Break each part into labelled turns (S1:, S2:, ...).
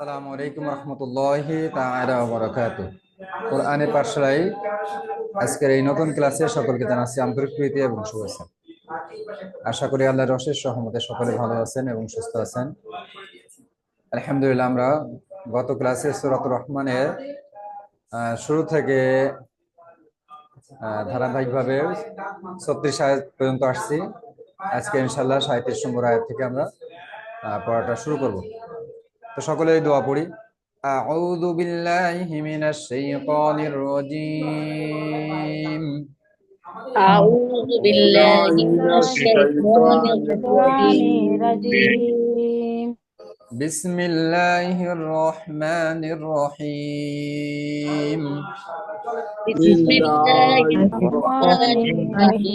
S1: আসসালামু আলাইকুম রহমতুল্লাহি তাআলা ওয়া বারাকাতুহু। কোরআনের পাঠশালায় আজকের এই নতুন ক্লাসে সকলকে জানাচ্ছি আন্তরিক প্রীতি এবং শুভেচ্ছা। আশা করি আল্লাহর অশেষ রহমতে সকলে ভালো আছেন এবং সুস্থ আছেন। আলহামদুলিল্লাহ, আমরা গত ক্লাসে সূরাতুর রহমানের শুরু থেকে ধারাবাহিকভাবে 36 আয়াত পর্যন্ত আসছি। আজকে ইনশাআল্লাহ 37 নম্বর আয়াত থেকে আমরা পড়াটা শুরু করব। তো সকলেই দোয়া পড়ি। আউযু বিল্লাহি মিনাশ শাইতানির রাজীম।
S2: أعوذ بالله من الشيطان الرجيم.
S1: বিসমিল্লাহির রহমানির রহিম।
S2: بسم الله الرحمن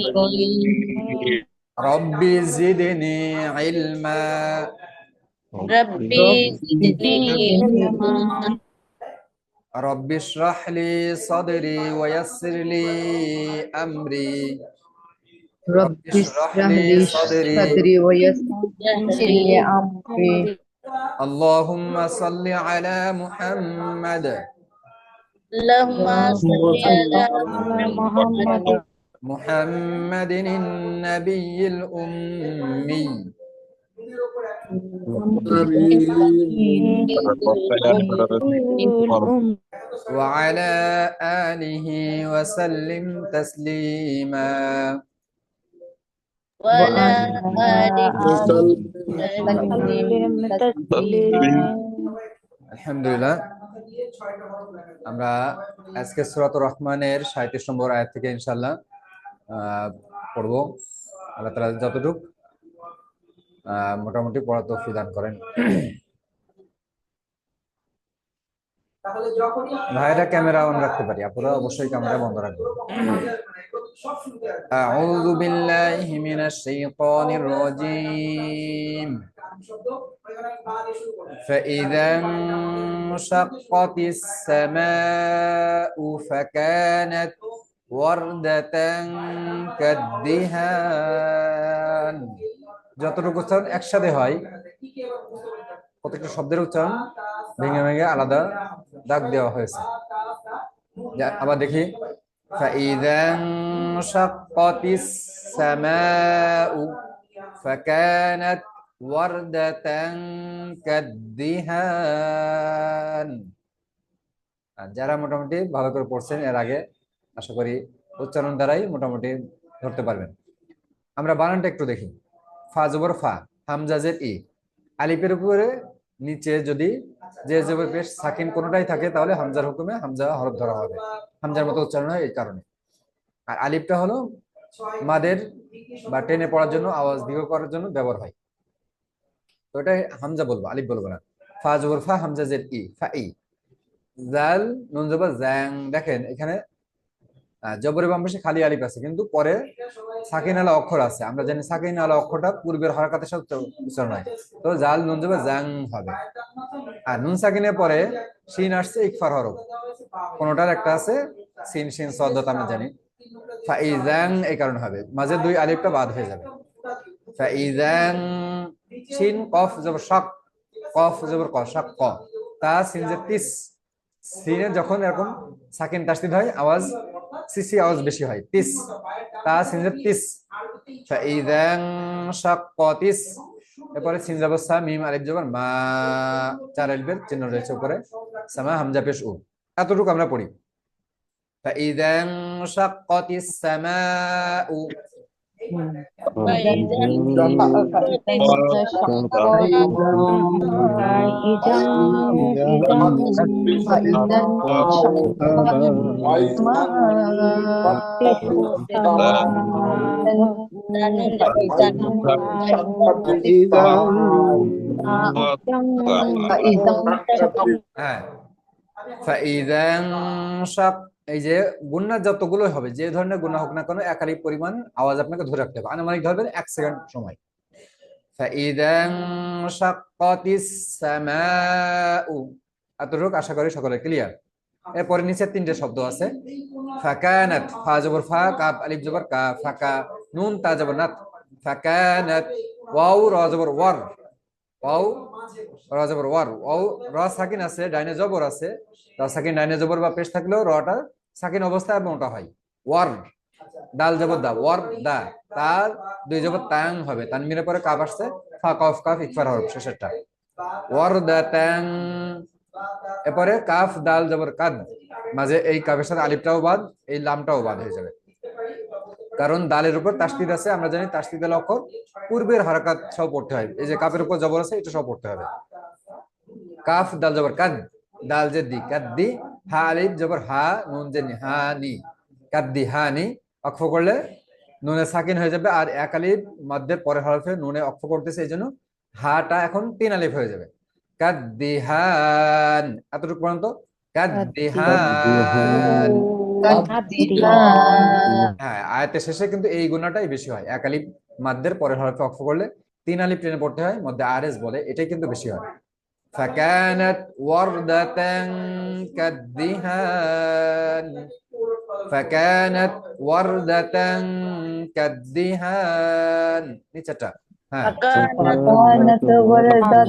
S2: الرحيم.
S1: রব্বি জিদনি ইলমা।
S2: ربي زدني علما.
S1: রব্বি ইশরাহ লি সাদরি ওয়া ইয়াসসির লি আমরি।
S3: رب اشرح لي صدري ويسر لي أمري.
S1: اللهم صل على محمد
S2: اللهم صل على محمد
S1: محمد النبي الأمي وعلى آله وسلم تسليما.
S2: وعلى آله
S1: আলহামদুলিল্লাহ, আমরা আজকে সূরাতুর রহমানের 37 নম্বর আয়াত থেকে ইনশাআল্লাহ পড়বো। আল্লাহ তাআলা যতটুকু মোটামুটি পড়া তৌফিক দান করেন। ভাইরা ক্যামেরা অন রাখতে পারি, আপনারা অবশ্যই ক্যামেরা বন্ধ রাখবেন। আউযু বিল্লাহি মিনাশ শাইতানির রাজীম। فإذا انشقت السماء فكانت وردة كالدهان। যতটুকু উচ্চারণ একসাথে হয়, প্রত্যেকটা শব্দের উচ্চারণ ভেঙে ভেঙে আলাদা দাগ দেওয়া হয়েছে। আবার দেখি, فإذا انشقت السماء فكانت وردة كالدهان। যারা মোটামুটি ভালো করে পড়ছেন এর আগে, আশা করি উচ্চারণ দ্বারাই মোটামুটি ধরতে পারবেন। আমরা বানানটা একটু দেখি। ফা জবর ফা, হামজা জের ই, আলিফের উপরে নিচে যদি যে জবর পেশ সাকিন কোনোটাই থাকে তাহলে হামজার হুকুমে হামজা হরফ ধরা হবে, হামজার মতো উচ্চারণ হয় এই কারণে। আর আলিফটা হলো মাদের বা টেনে পড়ার জন্য, আওয়াজ দীর্ঘ করার জন্য ব্যবহার হয়। তো এটা হামজা বলবো, আলিফ বলবো না। ফা জবর ফা, হামজা জের ই, ফা ই। জাল নুন জবর জাং। দেখেন এখানে জবরের বাম পাশে খালি আলিফ আছে, কিন্তু পরে সাকিন আলা অক্ষর আছে। আমরা জানি সাকিন আলা অক্ষরটা পূর্বের হরকাতের সাথে উচ্চারণ হয়, তো জাল নুন জবর জাং হবে। আর নুন সাকিনের পরে শিন আসছে ইকফার হরফ, কোনটার একটা আছে সিন শিন সদ্দত আমরা জানি। ফাইজাং এই কারণে হবে, মাঝে দুই আলিফটা বাদ হয়ে যাবে। ফাইজাং শিন কফ জবর শক, কফ জবর ক, শক ক। তা সিন যে তিস, সিনে যখন এরকম সাকিন তাসদিদ হয় আওয়াজ সিসি আওয়াজ বেশি হয়, তিস। তা সিন যে তিস, ফাইজাং শাক্কাতিস। এরপরে সিন জবর সা, মিম আলিফ জবর মা, চার আলিফের চিহ্ন রয়েছে উপরে, সামা হামজা পেশ উ। এতটুকু আমরা পড়ি। فإذا انشقت السماء فإذا انشق, এই যে গুণনা যতগুলো হবে, যে ধরনের গুণা হোক না কেন, একালি পরিমাণ আওয়াজ আপনাকে ধরে রাখতে হবে। আনুমানিক ধরবেন 1 সেকেন্ড সময়। فإذا انشقت السماء, এতটুকু আশা করি সকলে ক্লিয়ার। এরপরে নিচে তিনটে শব্দ আছে। ফাকানাত, ফা জবর ফা, কাফ আলিফ জবর কা, ফাকা, নুন তা জবর নাত, ফাকানাত। ওয়াও র জবর ওয়ার, ওয়াও র জবর ওয়ার, ওয়াও র সাকিন আছে, ডাইনে জবর আছে, র সাকিন ডাইনে জবর বা পেশ থাকলেও রটা সাকিন অবস্থায় মোটা হয়। ওয়ার, দাল জবর দা, ওয়ার দা, তার দুই জবর তাং হবে, তানমিনের পরে কাফ আসছে, ফা কফ কাফ ইকফার হরফ শেষেরটা, ওয়ার দা তাং। এরপরে কাফ দাল জবর কাদ, মাঝে এই কাফের সাথে আলিফটাও বাদ, এই লামটাও বাদ হয়ে যাবে, কারণ দালের উপর তাসদিদ আছে, আমরা জানি তাসদিদের অক্ষর পূর্বের হারাকাত সব পড়তে হয়, এই যে কাফের উপর জবর আছে এটা সব পড়তে হবে। কাফ দাল জবর কাদ, দাল জেদি কাদ্দি, হা আলিফ জবর হা, নুন জেনি হা নি, কাদ্দি হা নি, অক্ষ করলে নুনে সাকিন হয়ে যাবে, আর এক আলিফ মধ্যের পরের হরফে নুনে অক্ষ করতেছে, এই জন্য হাটা এখন তিন আলিফ হয়ে যাবে। কাদ্দিহান, এতটুকু পর্যন্ত। কাদ্দিহান। হ্যাঁ, আয়াতের শেষে কিন্তু এই গুণাটাই বেশি হয়, এক আলিফ মাদ্দের পরের হরফে অক্ষ করলে তিন আলিফ টেনে পড়তে হয়, মধ্যে আরএস বলে, এটাই কিন্তু বেশি হয়। ফাকানাত ওয়ারদাতান কাদ্দিহান, ফাকানাত ওয়ারদাতান কাদ্দিহান, নিচেটা। হ্যাঁ,
S3: فكانت وردة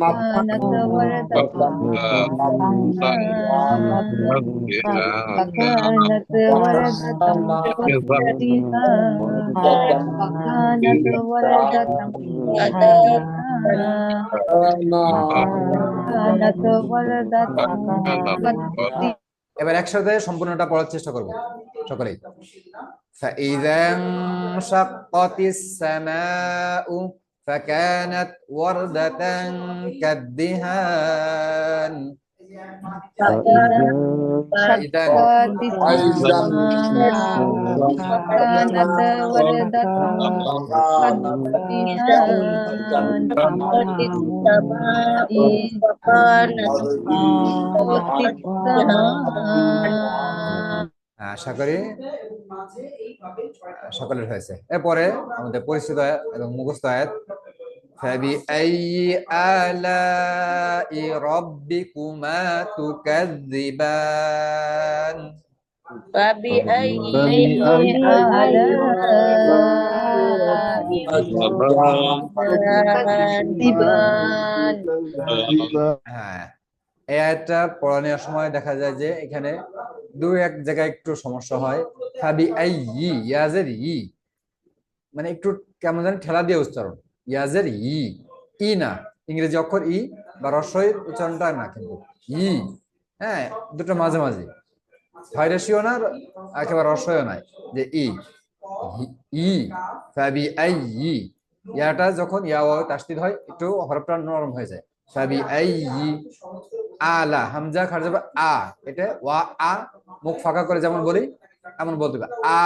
S3: كانت وردة فكانت وردة فكانت وردة كانت وردة
S1: এবার একসাথে সম্পূর্ণটা পড়ার চেষ্টা করব সকলেই। فإذا انشقت السماء فكانت وردة كالدهان. فإذا
S3: كانت وردة
S1: আশা করি সকলের হয়েছে। এরপরে আমাদের পরিচিত এবং মুখস্থ আয়াত, فبأي آلاء ربكما تكذبان.
S2: فبأي
S1: হ্যাঁ, এই আয়াতটা পড়ানোর সময় দেখা যায় যে এখানে দুই এক জায়গায় একটু সমস্যা হয়। ফাবি আই ইয়াজের ই, মানে একটু কেমন জানি ঠেলা দিয়ে উচ্চারণ, ইয়াজের ই না, ইংরেজি অক্ষর ই বা রস্বইয়ের উচ্চারণটা না, কিন্তু ই, হ্যাঁ, দুটো মাঝে মাঝে, ফাইরেশিও না একেবারে রস্বইও নাই, যে ই ই, ফাবি আই ইয়াটা যখন ইয়া তাসদিদ হয় একটু হরফটা নরম হয়ে যায়। ফাবি আই আলা, হামজা খার যাবে আ, এটা ওয়া আ, মুখ ফাঁকা করে যেমন বলি এমন বলতে হবে, আ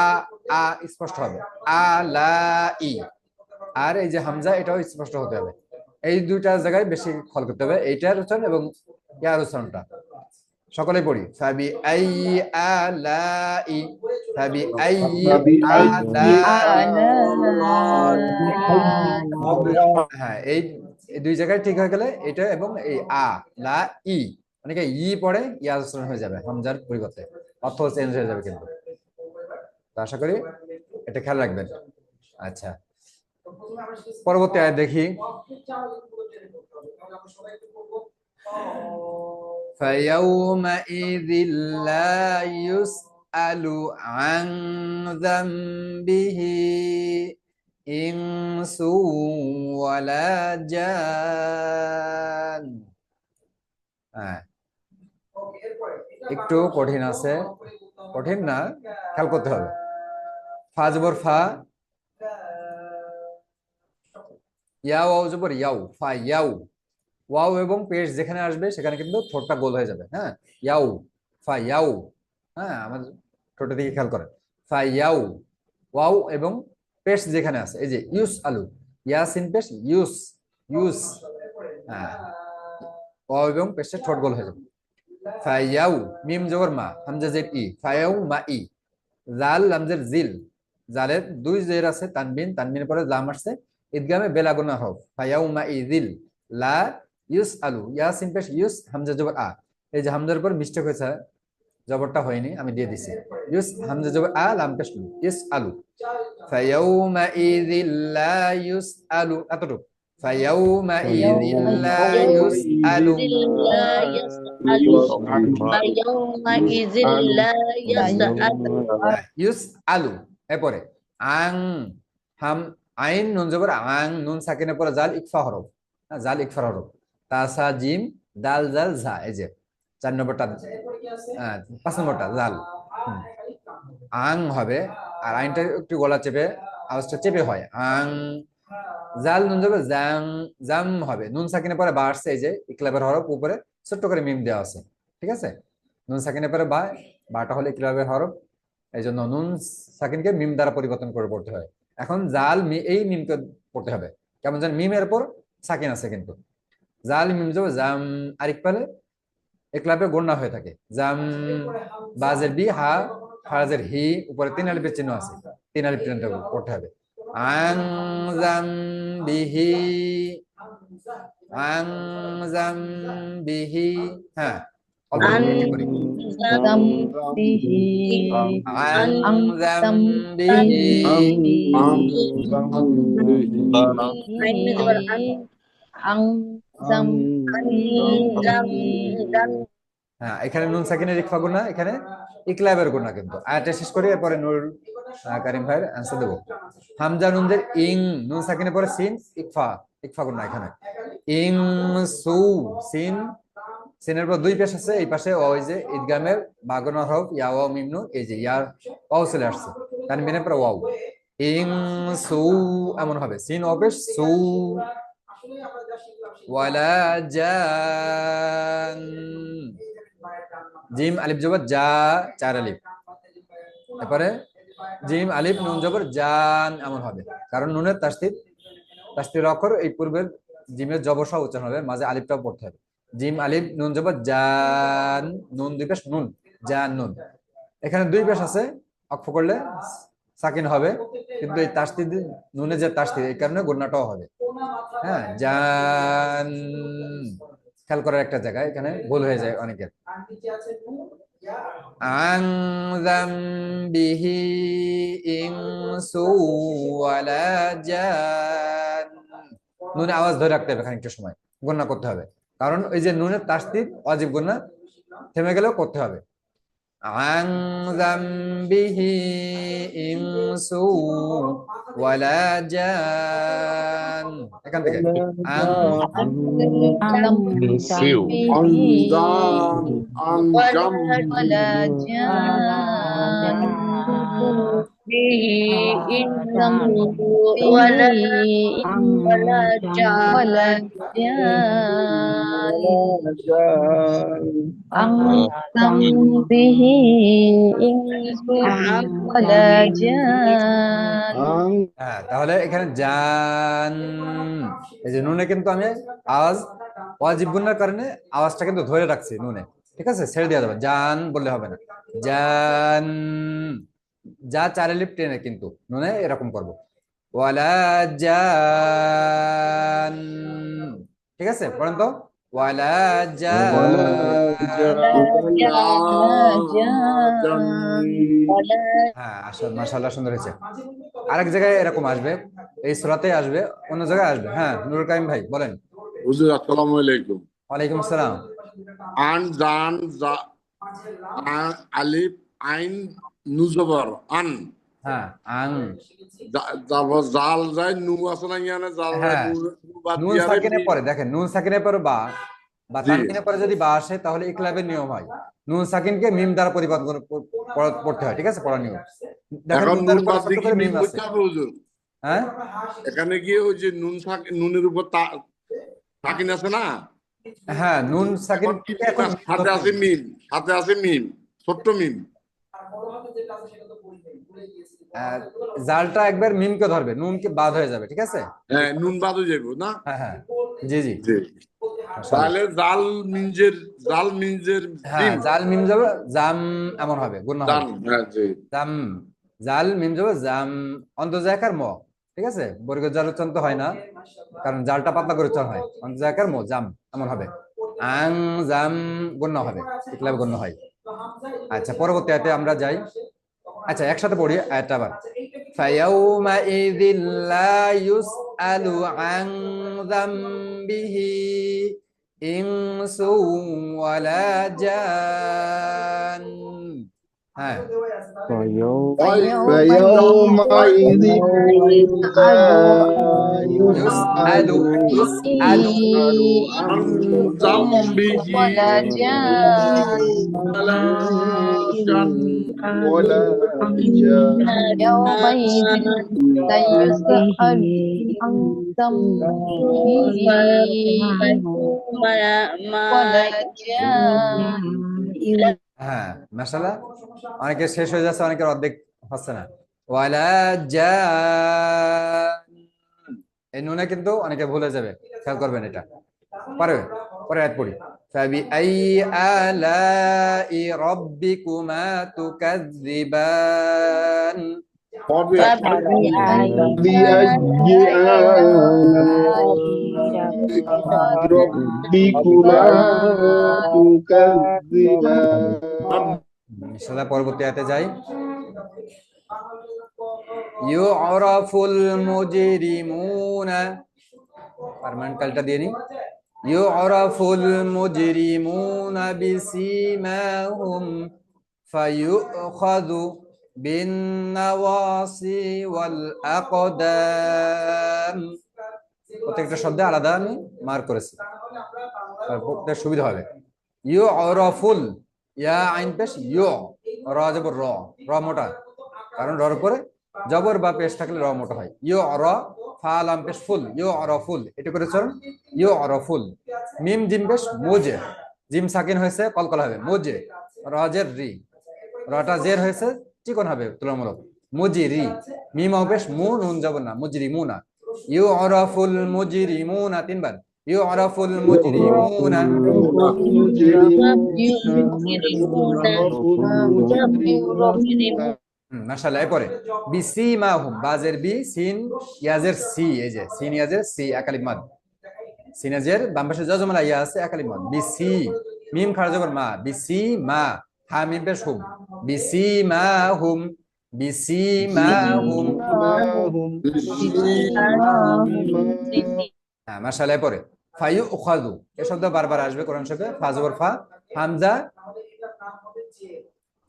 S1: আ স্পষ্ট হবে, আলা ই। আর এই যে হামজা এটাও স্পষ্ট হতে হবে, এই দুইটা জায়গায় বেশি খেয়াল করতে হবে, এইটার উচ্চারণ এবং ইয়ার উচ্চারণটা। সকলে পড়ি, ফাবি আই আলাই, ফাবি আই হ্যাঁ, এই দুই জায়গায় ঠিক হয়ে গেলে এটা এবং এই আ লা ই, অনেকে ই পড়ে ইয়া উচ্চারণ হয়ে যাবে হামজার পরিবর্তে, অর্থ চেঞ্জ হয়ে যাবে কিন্তু। তো আশা করি এটা খেয়াল রাখবেন। আচ্ছা, পরবর্তী আয়াত দেখি। فيومئذ لا يسأل عن ذنبه إنس ولا جان. একটু কঠিন আছে, কঠিন না, খেয়াল করতে হবে। ফা জবর ফা, ইয়া ওয়াও জবর ইয়াও, ফা ইয়াও, ওয়াও এবং পেশ যেখানে আসবে সেখানে কিন্তু ঠোঁটটা গোল হয়ে যাবে। হ্যাঁ, ইয়াও, ফা ইয়াও, হ্যাঁ, আমাদের ঠোঁটের দিকে খেয়াল করেন, ফা ইয়াও, ওয়াও এবং পেশ যেখানে আছে, এই যে ইউস আলু, ইয়াসিন পেশ ইউস, ইউস, হ্যাঁ, ওয়াও এবং পেশে ঠোঁট গোল হয়ে যাবে। ফা ইয়াও, মিম জবর মা, হামজা জের ই, ফা ইয়াও মা ই, জাল লামজের জিল, জালের দুই জের আছে, তানবিন, তানবিনের পরে লাম আসছে, ঈদগামে বেলাগুনা হরফ, ফা ইয়াও মা ই জিল লা ইউস আলু, ইয়াসিন পেশ ইউস, হামজা জবর আ, এই যে হামজার উপর মিস্টেক হয়েছে, জবরটা হয়নি, আমি দিয়ে দিছি। ইউস হামজা জবর আ লাম পেশ নুন, ইউস আলু। ফায়াউমা ইযিল লা ইউসআলু, এতটুকু। ফায়াউমা ইযিল লা ইউসআলু।
S2: يومئذ لا يسأل فيومئذ لا يسأل
S1: ইউস আলু। এরপরে আং, হাম, আইন নুন জবর আং, নুন সাকিনের পরে জাল ইকফা হরফ, জাল ইকফা হরফ। তাসা জিম দাল জাল ঝা, এই যে 4 নম্বরটা, 5 নম্বরটা জাল। আং হবে, আর আইনটা একটু গলা চেপে, আওয়াজটা চেপে হয় আং। জাল নুন জবর জাং, জাম হবে। নুন সাকিনের পরে বা আসছে, এই যে ইকলাবের হরফ, উপরে ছোট্ট করে মিম দেওয়া আছে, ঠিক আছে। নুন সাকিনের পরে বা, বাটা হলে ইকলাবের হরফ, এই জন্য নুন সাকিনকে মিম দ্বারা পরিবর্তন করে পড়তে হয়। এখন জাল এই মিমকে পড়তে হবে কেমন যেন, মিমের পর সাকিন আছে কিন্তু। জাল মিম যাবে জাম, আরিক পালে একলাপে গণ্য হয়ে থাকে জাম। বাজের বি, হা ফারাজের হি, উপরে 3 আলিফের চিহ্ন আছে, 3 আলিফ চিহ্নটা পড়তে হবে। আং জাম বিহি, আং জাম বিহি। হ্যাঁ, অল্প একটু করি।
S3: zambihi
S1: আং জাম
S3: ang
S1: বিহি।
S2: عين زبر عن
S3: ang
S2: زم زم
S1: হ্যাঁ, এখানে নুন সাকিনের ইকফা গুণা, এখানে ইকলাবের গুণা কিন্তু। আয়াতটা শেষ করি, এরপরে নুরুল কারিম ভাইয়ের অ্যান্সার দেবো। হামজা নুনদের ইং, নুন সাকিনের পরে সিন ইকফা, ইকফা গুণা এখানে। ইং সু, সিন, সিনের পর 2 পেশ আছে, এই পাশে ওই যে ঈদগামের বাগনা হরফ ইয়া ওয়াও মিম নুন, এই যে ইয়ার ওয়াও চলে আসছে, তানবিনের পর ওয়াও। ইং সু এমন হবে, সিন ও পেশ সু। ওয়ালা জান, জিম আলিফ জবর যা, 4 আলিফ। তারপরে জিম আলিফ নুন জবর জান এমন হবে, কারণ নুনের তাসদীদ অক্ষর এই পূর্বের জিমের জবর সহ উচ্চারণ হবে, মাঝে আলিফটাও পড়তে হবে। জিম আলিফ নুন জবর জান, নুন 2 পেশ নুন, জান নুন। এখানে 2 পেশ আছে, অক্ষ করলে সাকিন হবে, কিন্তু এই তাসদীদ নুনে যে তাসদীদ, এই কারণে গুণনাটাও হবে। হ্যাঁ, জান, খেয়াল করার একটা জায়গায় এখানে ভুল হয়ে যায় অনেকের। আং যামবিহি ইনসু ওয়ালা জান, নুনে আওয়াজ ধরে রাখতে হবে, খানিকটা সময় গণনা করতে হবে, কারণ ওই যে নুনের তাসদীদ ওয়াজিব গণনা, থেমে গেলেও করতে হবে। আং যামবিহি ইনসু ওয়ালা জান, এখান থেকে আং
S3: wala jan
S2: به إنه
S3: ولا
S2: ولا جان
S3: wala jan ang zambihi insu wala jan
S1: হ্যাঁ, তাহলে এখানে জান, এই যে নুনে কিন্তু আমি আওয়াজ ওয়াজিব গুণার কারণে আওয়াজটা কিন্তু ধরে রাখছি নুনে, ঠিক আছে, ছেড়ে দেওয়া যাবে, জান বললে হবে না। জান, যা 4 আলিফ টেনে কিন্তু নুনে এরকম করব। ওয়ালা জান, ঠিক আছে, পড়েন তো। ওয়ালা জান, হ্যাঁ মাশাআল্লাহ, সুন্দর হয়েছে। আরেক জায়গায় এরকম আসবে, এই সূরাতে আসবে, অন্য জায়গায় আসবে। হ্যাঁ, নুরুল কারিম ভাই বলেন।
S4: হুজুর আসসালামু আলাইকুম।
S1: ওয়ালাইকুম আসসালাম।
S4: আন জান জা আলিফ আইন নুজবর আন,
S1: হ্যাঁ, আং,
S4: তারপর জাল যায় নু আছে না, ইয়ানে জাল যায়
S1: হ্যাঁ,
S4: নু বাদ
S1: নুন
S4: দিয়া
S1: সাকিনের পরে দেখেন, নুন সাকিনের পরে বা, বা
S4: জি।
S1: তানবিনের পরে যদি বা আসে, তাহলে ইকলাবের নিয়ম হয় নুন সাকিনকে মিম দ্বারা পরিবর্তন পড়তে হয়, ঠিক আছে, পড়ার নিয়ম। দেখেন
S4: এখন
S1: নুনের
S4: নুন
S1: পরে
S4: বাদ
S1: ছোট্ট
S4: দিয়ে কি
S1: করে
S4: মিম
S1: মিম আছে।
S4: করতে হবে হুজুর?
S1: হ্যাঁ,
S4: এখানে কি ওই যে নুনের উপর সাকিন আছে না,
S1: হ্যাঁ, নুন সাকিন
S4: এখন কি মিম আছে? সাথে আছে মিম, সাথে আছে মিম, ছোট্ট মিম।
S1: জালটা একবার মিমকে ধরবে, নুনকে বাদ হয়ে যাবে, ঠিক আছে।
S4: হ্যাঁ, নুন বাদ হয়ে যাবো না।
S1: হ্যাঁ হ্যাঁ, জি জি,
S4: জি।
S1: মাশাআল্লাহ।
S4: তাহলে জাল মিনজের
S1: হ্যাঁ,
S4: জিম
S1: জাল মিম যাবে জাম এমন হবে, গুণ হবে
S4: জান। হ্যাঁ জি।
S1: জাম, জাল মিম যাবে জাম, অন্তর্জায়কার ম, ঠিক আছে, বর্গ জাল উচ্চারণ তো হয় না, কারণ জালটা পাতলা করে উচ্চারণ হয়, অন্তর্জায়কার ম জাম এমন হবে। আং জাম গণ্য হবে, ইকলাব গণ্য হয়। আচ্ছা পরবর্তী আয়াতে আমরা যাই। আচ্ছা একসাথে পড়ি আয়াতটা আবার। ফায়াউমা ইযিল লা ইউসআলু আন যামবিহি ইনসু ওয়ালা জান। হ্যাঁ
S3: فيومئذ لا
S1: يسأل يسأل
S4: عن ذنبه
S2: ولا جان
S4: ولا جن
S3: ولا جان
S2: يومئذ لا يسأل عن ذنبه ولا جان
S1: হ্যাঁ মাশাআল্লাহ, অনেকের শেষ হয়ে যাচ্ছে, অনেকের অর্ধেক হচ্ছে না। ওয়ালা জান, এই নুনে কিন্তু অনেকে ভুলে যাবে, খেয়াল করবেন এটা। পারবে? পরে আয়াত পড়ি। ফাবি আই আলাই রাব্বিকুমা তুকাযযিবান।
S3: بأي آلاء ربكما تكذبان
S1: ইনশাআল্লাহ পরবর্তী আয়াতে যাই। ইউরাফুল মুজরিমুনা, পার্মানেন্ট কালটা দিয়ে নি। ইউরাফুল মুজরিমুনা বিসিমাহুম ফায়ুখাযু বিন নাওয়াসি ওয়াল আকদাম। প্রত্যেকটা শব্দে আলাদা আমি মার্ক করেছি, তারপর সুবিধা হবে। ইউরাফুল, ইয়া আইন পেশ ইউ, র জবর র, র মোটা, কারণ রর পরে জবর বা পেশ থাকলে র মোটা হয়। ইউ র ফা লাম পেশ ফুল, ইউ র ফুল, এটা করে চলুন। ইউ র ফুল, মিম জিম পেশ মুজে, জিম সাকিন হয়েছে কলকলা হবে মুজে, রজের রি, রটা জের হয়েছে চিকন হবে তুলনামূলক মুজিরি, মিম পেশ মু নুন জবর না মুজরিমুনা। ইউ আরাফুল মুজরিমুনা, তিনবার ইউ আরাফুল মুজরিমুনা। মাশাআল্লাহ। এরপরে বিসিমাহুম, বাজের বি, সিন ইয়াজের সি, এই যে সিন ইয়াজের সি একালিফ মাদ, সিন ইয়াজের বাম পাশে যজমালা ইয়া আছে একালিফ মাদ, বিসি, মিম খাড়া জবর মা, বিসিমা, হা মিম পেশ হুম, বিসিমাহুম, বিসিমাহুম। হ্যাঁ মাশাআল্লাহ। এরপরে ফায়ুখাযু, এই শব্দ বারবার আসবে কোরআন শরীফে। ফা জবর ফা, হামজা,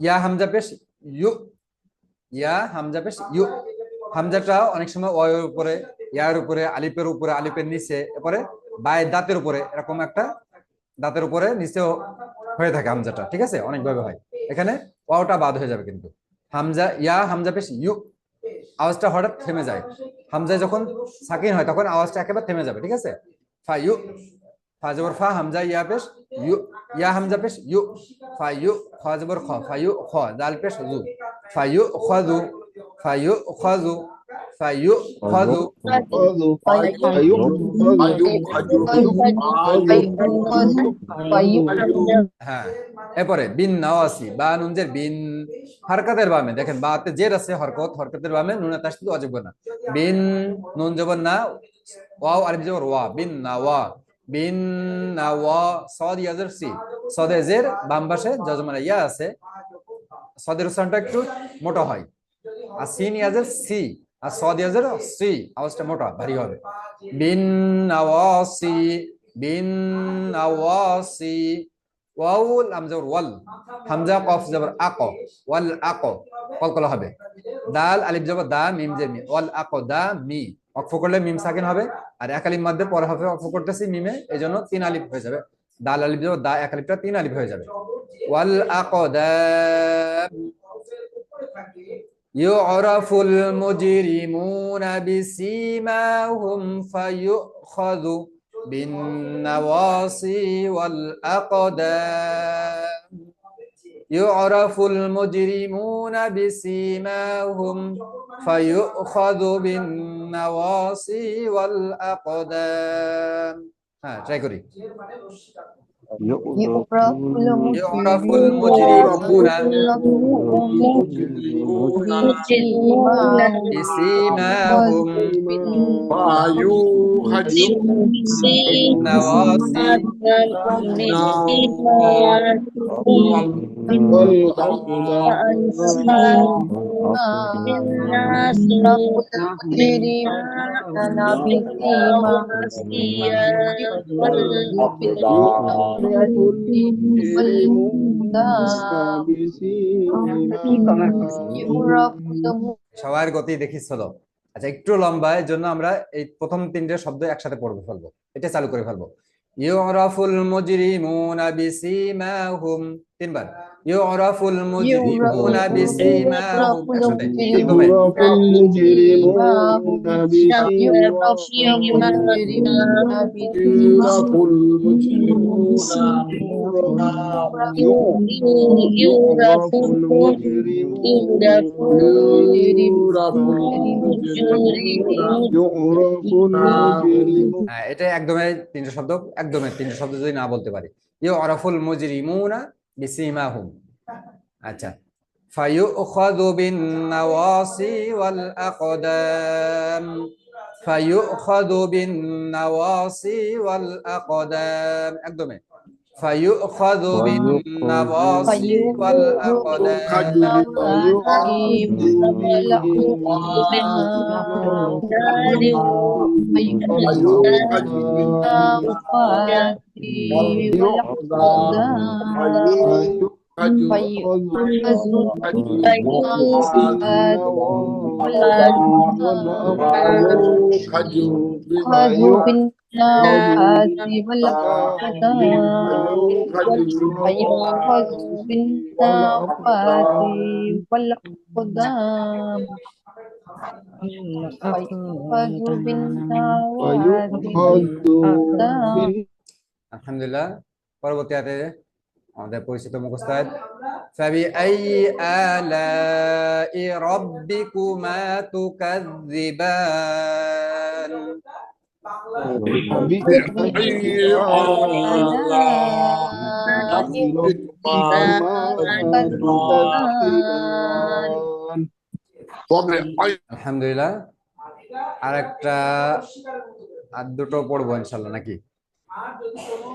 S1: ইয়া হামজা পেশ ইউ, ইয়া হামজা পেশ ইউ। হামজাটা অনেক সময় ওয়ের উপরে, ইয়ার উপরে, আলিফের উপরে, আলিফের নিচে, এরপরে বাই দাঁতের উপরে, এরকম একটা দাঁতের উপরে নিচেও হয়ে থাকে হামজাটা, ঠিক আছে? অনেকভাবে হয়। এখানে ওয়াওটা বাদ হয়ে যাবে কিন্তু। হামজা, ইয়া হামজা পেশ ইউ, আওয়াজটা হঠাৎ থেমে যায়। হামজায় যখন সাকিন হয় তখন আওয়াজটা একেবারে থেমে যাবে, ঠিক আছে? ফা ইউ, ফা জবর ফা, হামজা ইয়া পেশ ইউ, ইয়া হামজা পেশ ইউ, ফা ইউ, খা জবর খ, ফা ইউ খ, দাল পেশ জু, ফা ইউ খাযু, ফা ইউ খাযু, ফা ইউ খাযু। হ্যাঁ এরপরে বিন নাওয়াসি, বা নুনজের বিন, হরকতের বামে দেখেন বাতে জের আছে, হরকত, হরকতের বামে নুন তাসদীদ ওয়াজিব না। বিন নুন জবর না, ওয়াও আলিফ জবর ওয়া, বিন নাওয়া, বিন নাওয়া, সাদ ইয়াজের সি, সাদে জের বাম পাশে যজমানা ইয়া আছে, সাদের উচ্চারণটা একটু মোটা হয়। আর সিন ইয়াজের সি, আর সাদ ইয়াজের সি, আওয়াজটা মোটা ভারী হবে। বিন নাওয়াসি, বিন নাওয়াসি। ওয়াও লাম জবর ওয়াল, হামজা কফ জবর আক, ওয়াল আক, কলকলা হবে। দাল আলিফ জবর দা, মিম জের মি, ওয়াল আক দা মি, ওয়াকফ করলে মিম সাকিন হবে, আর এক আলিফ মধ্যে পরে হবে ওয়াকফ করতেছি মিমে, এজন্য তিন আলিফ হয়ে যাবে। দাল আলিফ জবর দা, এক আলিফটা তিন আলিফ হয়ে যাবে। ওয়াল আকদাম। ইউরাফুল মুজরিমুনা বিসিমাহুম ফায়ুখাযু বিন নাওয়াসি ওয়াল আকদাম। ইউরাফুল মুজরিমুনা বিসিমাহুম ফায়ুখাযু বিন নাওয়াসি ওয়াল আকদাম। হ্যাঁ ট্রাই করি। ইউরাফুল মুজরিমুনা বিসিমাহুম
S4: فيوخذ
S1: بالنواصي সবার গতি দেখিস চলো। আচ্ছা একটু লম্বা, এর জন্য আমরা এই প্রথম তিনটে শব্দ একসাথে পড়বে ফেলবো, এটা চালু করে ফেলবো। ইউরাফুল মুজরিমুনা বিসিমাহুম, তিনবার। ইউরাফুল মুজরিমুনা বিসিমাহুম, একসাথে একদমে। হ্যাঁ, এটা একদমই তিনটে শব্দ, একদমই তিনটে শব্দ যদি না বলতে পারি। ইউরাফুল মুজরিমুনা বিসিমাহুম। আচ্ছা, ফায়ুখাযু বিন নাওয়াসি ওয়াল আকদাম, ফায়ুখাযু বিন নাওয়াসি ওয়াল আকদাম, একদমে। ফায়ুখাযু বিন নাওয়াসি ওয়াল আকদাম। আলহামদুলিল্লাহ। পরবর্তী আয়াতে আমাদের পরিচিত মুখস্থ ফাবিআইয়ি আলাই রাব্বিকুমা তুকাযযিবান। আলহামদুলিল্লাহ। আর একটা আর দুটো পড়বো ইনশাল্লাহ, নাকি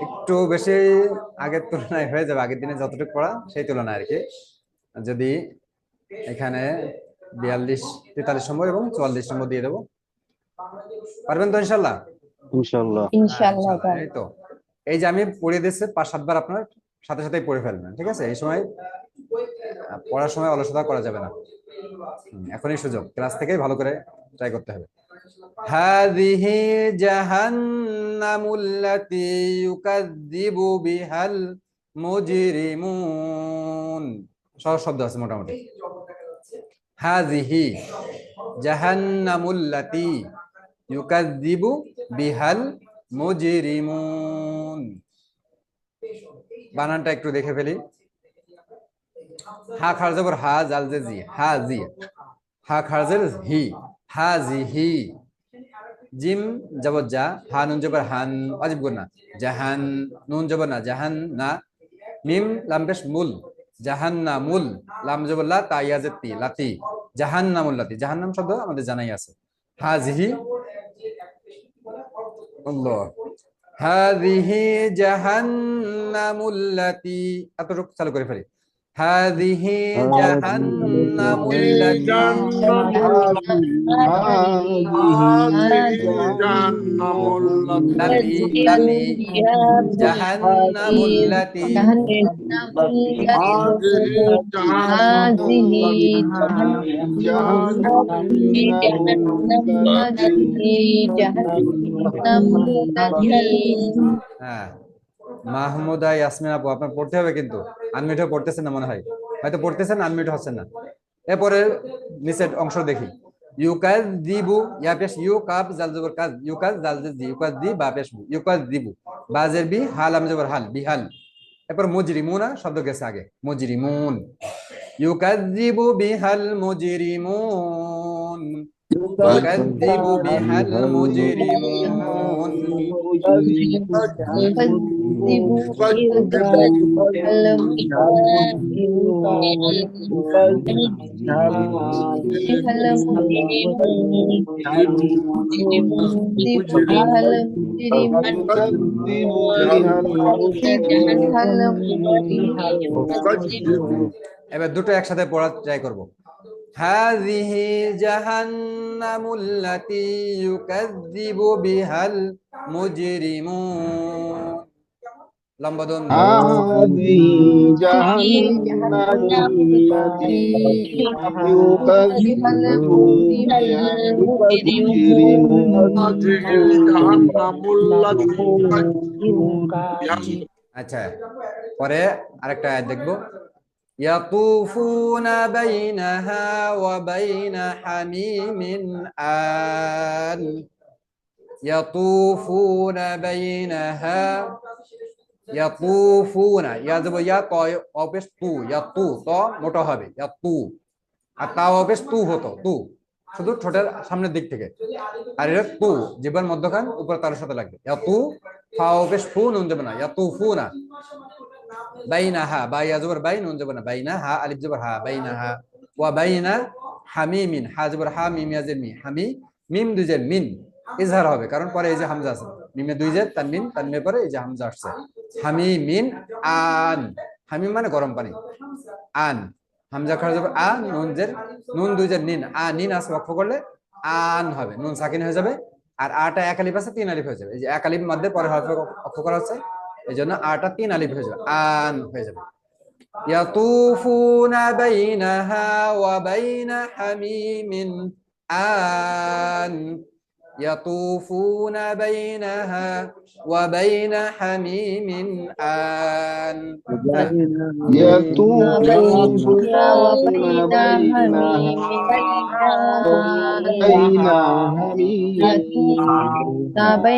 S1: একটু বেশি আগের তুলনায় হয়ে যাবে, আগের দিনে যতটুকু পড়া সেই তুলনায় আর কি। যদি এখানে 42, 43 নম্বর এবং 44 নম্বর দিয়ে দেবো, পারবেন তো ইনশাল্লাহ?
S2: ইনশাআল্লাহ।
S1: এই তো, এই যে আমি পড়ে দিচ্ছি 5-7 বার, আপনার সাথে সাথেই পড়ে ফেলবেন, ঠিক আছে? এই সময় পড়ার সময় অলসতা করা যাবে না। এখনই সুযোগ, ক্লাস থেকেই ভালো করে ট্রাই করতে হবে। হাযিহি জাহান্নামুল্লাতী ইউকাযযিবু বিহাল মুজরিমুন। সহজ শব্দ আছে মোটামুটি। হাযিহি জাহান্নামুল্লাতী ইউকাযযিবু বিহাল মুজরিমুন। বানানটা একটু দেখে ফেলি। হা খারজবর হা, জাল জে জি, হাজি। হা খারজের হি, হাজিহি। জিম জবর যা, হা নুন জবর হান, অজিব গুনা। জাহান, নুন জবর না, জাহান না। মিম লাম পেশ মুল, জাহান্নামুল। লাম জবর লা, তা ইয়াজের তি, লাতি। জাহান্নামুল্লাতি, জাহান্নাম শব্দ আমাদের জানাই আছে। হাজিহি, আল্লাহ। হাযিহি জাহান্নামুল্লাতী, এতটুকু চালু করে ফেলি। হাযিহি জাহান্নামুল্লাতী, লাতী লাতী, জাহান্নামুল্লাতী, হ্যাঁ। মাহমুদা ইয়াসমিন আপু, আপনার পড়তে হবে কিন্তু, আনমিউট হয়ে পড়তেছেন না মনে হয়, হয়তো পড়তেছেন আনমিউট হচ্ছেন না। এরপরে নিচের অংশ দেখি। ইউকাযযিবু, ইয়া পেশ ইউ, কাব জাল জবর কাজ, ইউকাজ জাল জের জি, ইউকাযযি বা পেশ বু, ইউকাযযিবু বাজের বি, হাল আম জবর হাল, বিহাল। এরপর মুজরিমুনা শব্দ গেছে আগে, মুজরিমুন। ইউকাযযিবু বিহাল মুজরিমুন। يكذب بها المجرمون
S2: يكذبوا بها المجرمون يكذب بها المجرمون
S3: يكذب بها
S2: بها
S3: المجرمون
S2: المجرمون
S1: এবার দুটো একসাথে পড়ার ট্রাই করব هذه جهنم التي يكذب بها المجرمون লম্বা দম দিন।
S3: هذه جهنم التي يكذب
S2: بها
S3: بها المجرمون
S1: আচ্ছা পরে আরেকটা আয়াত দেখবো يطوفون بينها وبين حميم آن يطوفون بينها يطوفون ইয়া দেব ইয়া ত অপেশ তু ইয়া তু ত মোটা হবে ইয়া তু আর তা অপেশ তু হতো তু শুধু ঠোঁটের সামনের দিক থেকে আর এটা তু জিহ্বার মধ্যখান উপর তার সাথে লাগবে ইয়া তু ফা অপেশ ফু নুন যাবে না ইয়া তু ফু না বাইনাহা বা ইয়া জবর বাই নুন যাবে না বাইনাহা আলিফ জবর হা বাইনাহা ওয়া বাইনা হামিমিন হা জবর হা মিম ইয়াজের মি হামি মিম দুজের মিন ইজহার হবে কারণ পরে এই যে হামজা আছে মিমে দুই জের তানমিন তানমিনের পরে এই যে হামজা আসছে হামিমিন আন হামিম মানে গরম পানি আন হামজা খাওয়া যাবে আ নুন জের নুন দুই জের নিন আ নিন আসে লক্ষ্য করলে আন হবে নুন সাকিন হয়ে যাবে আর আটা এক আলিফ আছে তিন আলিফ হয়ে যাবে এই যে এক আলিফ মধ্যে পরে হরফে অক্ষ করা হচ্ছে এই জন্য আটা তিন আলিফ হয়ে যাবে আন হয়ে যাবে يطوفون بينها وبين حميم آن يطوفون بينها وبين حميم آن
S3: يطوفون
S2: بينها وبين
S3: بينها
S2: حميم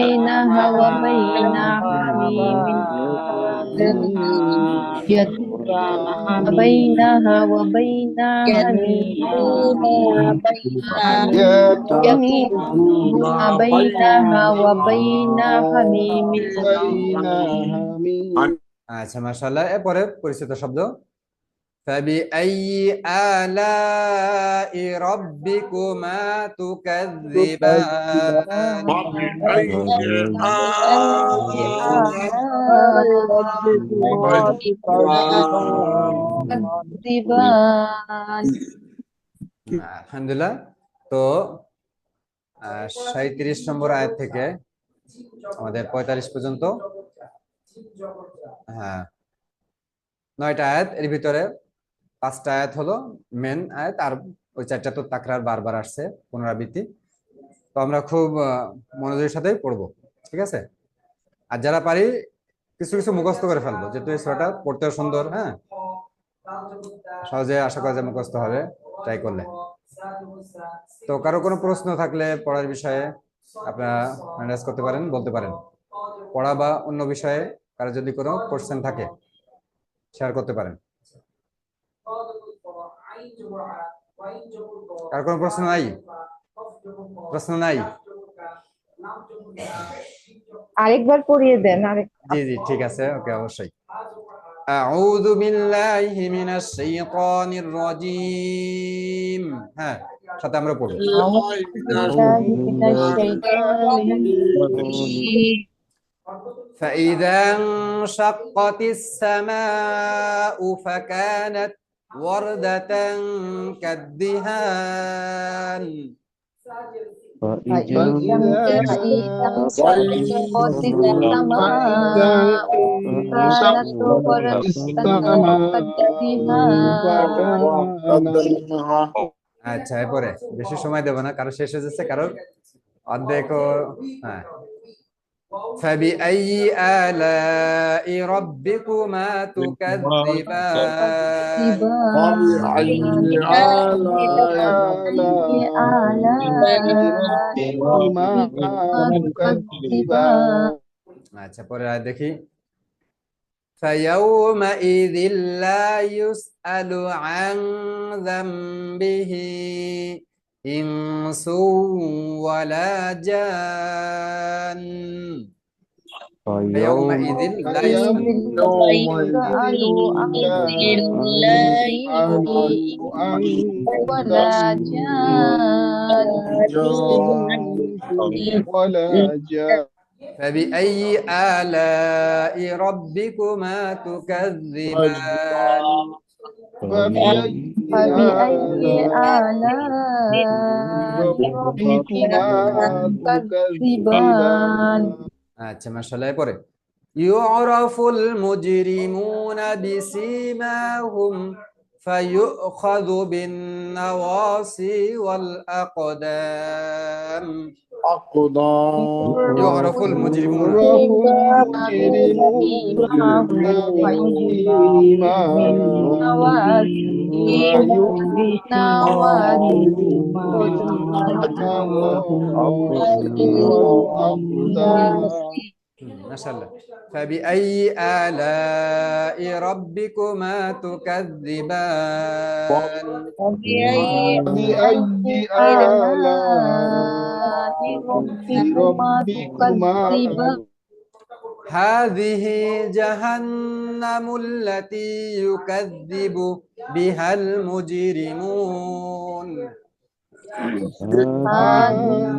S3: بين حميم
S2: بينها وبين حميم بينها وبين حميم بينها وبين حميم
S1: আচ্ছা মাশাআল্লাহ এরপরে পরিচিত শব্দ فبأي آلاء ربكما تكذبان আলহামদুলিল্লাহ তো 37 নম্বর আয়াত থেকে আমাদের 45 পর্যন্ত হ্যাঁ 9টা আয়াত এর ভিতরে 5টা আয়াত হলো মেন আয়াত আর ওই 4টা তো তাকরার বারবার আসছে পুনরাবৃত্তি তো আমরা খুব মনোযোগের সাথে পড়বো ঠিক আছে আর যারা পারি কিছু কিছু মুখস্থ করে ফেলবো যেহেতু এই সূরাটা পড়তেও সুন্দর হ্যাঁ সহজে আশা করা যায় মুখস্থ হবে ট্রাই করলে তো কারো কোনো প্রশ্ন থাকলে পড়ার বিষয়ে আপনারা ম্যানেজ করতে পারেন বলতে পারেন পড়া বা অন্য বিষয়ে কারো যদি কোনো কোশ্চেন থাকে শেয়ার করতে পারেন কার কোনো প্রশ্ন নাই
S2: আরেকবার পড়িয়ে দেন
S1: জি জি ঠিক আছে ওকে অবশ্যই أعوذ بالله من الشيطان الرجيم হ্যাঁ সাথে আমরা পড়ব فإذا انشقت السماء فكانت وردة كالدهان
S2: فإذا انشقت السماء كانت وردة كالدهان
S1: আচ্ছা এরপরে বেশি সময় দেব না কারো শেষ হয়ে যাচ্ছে কারো অর্ধেক হ্যাঁ فبأي آلاء ربكما تكذبان আচ্ছা পরে দেখি فيومئذ لا يسأل عن ذنبه ইনসু ওয়ালা জান
S5: فيوم
S1: ইয়াউমাইযিন লা
S2: ولا جان
S3: ولا جان
S1: فبأي آلاء ربكما تكذبان
S3: فبأي
S2: فبأي آلاء
S3: ربكما
S2: تكذبان
S1: আচ্ছা মাশাআল্লাহ পরে ইউরাফুল মুজরিমুনা বিসীমাহুম ফায়ুখাযু বিন নাওয়াসি ওয়াল আকদাম
S4: أقدار
S1: ইউরাফুল মুজরিমুনা
S3: يعرف المجرمون
S1: মাশাআল্লাহ فبأي آلاء ربكما تكذبان
S3: فبأي آلاء ربكما
S2: تكذبان
S1: هذه جهنم التي يكذب بها المجرمون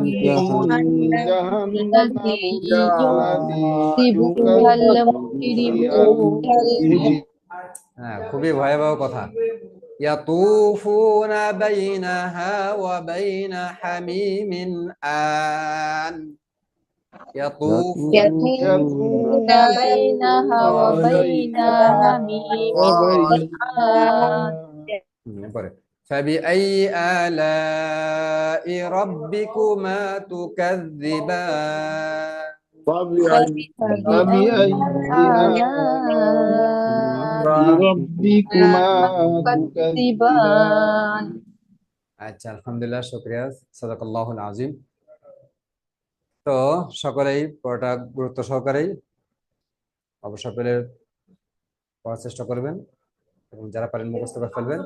S3: جهنم التي يكذب بها المجرمون
S1: হ্যাঁ খুবই ভয়াবহ কথা ইয়াতুফুনা বাইনাহা ওয়া বাইনা হামিমিন আন
S2: يطوفون بينها وبين حميم آن
S1: পরে فبأي آلاء ربكما تكذبان
S3: فبأي آلاء ربكما تكذبان
S1: আচ্ছা আলহামদুলিল্লাহ শুকরিয়া সাদাকাল্লাহুল আযীম তো সকলেই পড়াটা গুরুত্ব সহকারেই অবশ্যই পেলে পড়ার চেষ্টা করবেন এবং যারা পারেন মুখস্থ করে ফেলবেন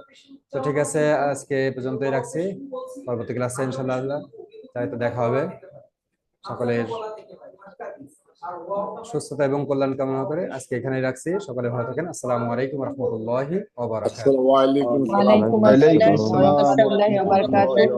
S1: তো ঠিক আছে আজকে এ পর্যন্তই রাখছি পরবর্তী ক্লাসে ইনশাআল্লাহ তাই তো দেখা হবে সকলের সুস্থতা এবং কল্যাণ কামনা করে আজকে এখানেই রাখছি সকলে ভালো থাকেন আসসালামু আলাইকুম ওয়া রাহমাতুল্লাহি ওয়া বারাকাতুহু
S4: السلام عليكم
S2: وعليكم
S3: عليكم
S2: السلام ورحمة الله وبركاته